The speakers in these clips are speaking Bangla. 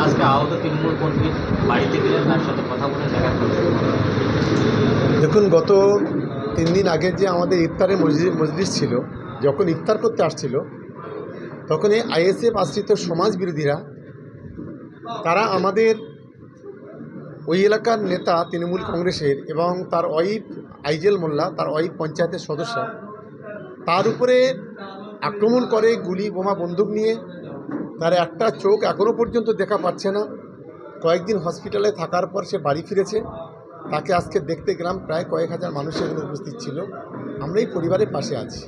আজকে আহত তৃণমূল কর্মীর বাড়িতে গেলেন, তার সাথে কথা বলে দেখা করলেন। দেখুন, গত 3 দিন আগে যে আমাদের ইফতারের মজলিস ছিল, যখন ইফতার করতে আসছিল তখন এই আইএসএফ আশ্রিত সমাজ বিরোধীরা তারা আমাদের ওই এলাকার নেতা তৃণমূল কংগ্রেসের এবং তার ওয়াইফ আইজেল মোল্লা, তার ওয়াইফ পঞ্চায়েতের সদস্য, তার উপরে আক্রমণ করে গুলি বোমা বন্দুক নিয়ে। তার একটা চোখ এখনও পর্যন্ত দেখা পাচ্ছে না। কয়েকদিন হসপিটালে থাকার পর সে বাড়ি ফিরেছে। তাকে আজকে দেখতে গেলাম, প্রায় কয়েক হাজার মানুষ এখানে উপস্থিত ছিল। আমরা এই পরিবারের পাশে আছি।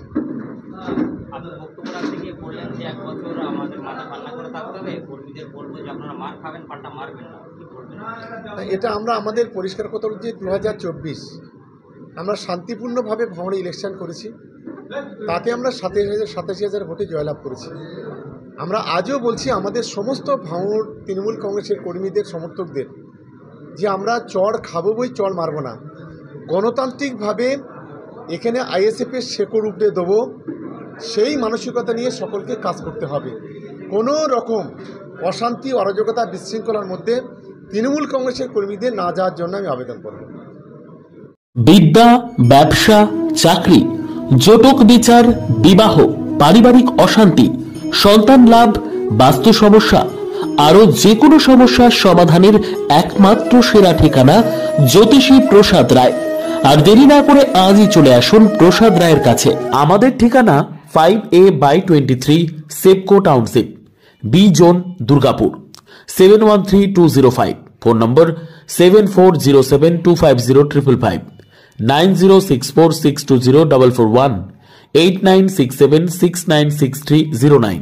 আপনি বক্তব্য রাখতে গিয়ে বললেন যে 1 বছর আমাদের মাথা ঠান্ডা করে থাকতে হবে, কর্মীদের বলবো যে আপনারা মার খাবেন, পাল্টা মারবেন না, কি বলবেন? এটা আমরা আমাদের পরিষ্কার কথা বলছি, 2024 আমরা শান্তিপূর্ণভাবে ভাঙড়ে ইলেকশন করেছি। তাতে আমরা 87,000 ভোটে জয়লাভ করেছি। আমরা আজও বলছি আমাদের সমস্ত ভাঙড় তৃণমূল কংগ্রেসের কর্মীদের, সমর্থকদের, যে আমরা চড় খাবো বই, চড় মারব না। গণতান্ত্রিকভাবে এখানে আইএসএফের শেকড় উপড়ে দেবো, সেই মানসিকতা নিয়ে সকলকে কাজ করতে হবে। কোনো রকম অশান্তি, অরাজকতা, বিশৃঙ্খলার মধ্যে তৃণমূল কংগ্রেসের কর্মীদের না যাওয়ার জন্য আমি আবেদন করব। বিদ্যা, ব্যবসা, চাকরি, জটক বিচার, বিবাহ, পারিবারিক অশান্তি, সন্তান লাভ, বাস্তু সমস্যা, আরো যে কোনো সমস্যার সমাধানের একমাত্র সেরা ঠিকানা জ্যোতিষী প্রসাদ রায়। আর দেরি না করে আজই চলে আসুন প্রসাদ রায়ের কাছে। আমাদের ঠিকানা 5A/23 Sepco township, B zone, Durgapur, 713205। Phone number 7407250555, 9064620441, 8967696309।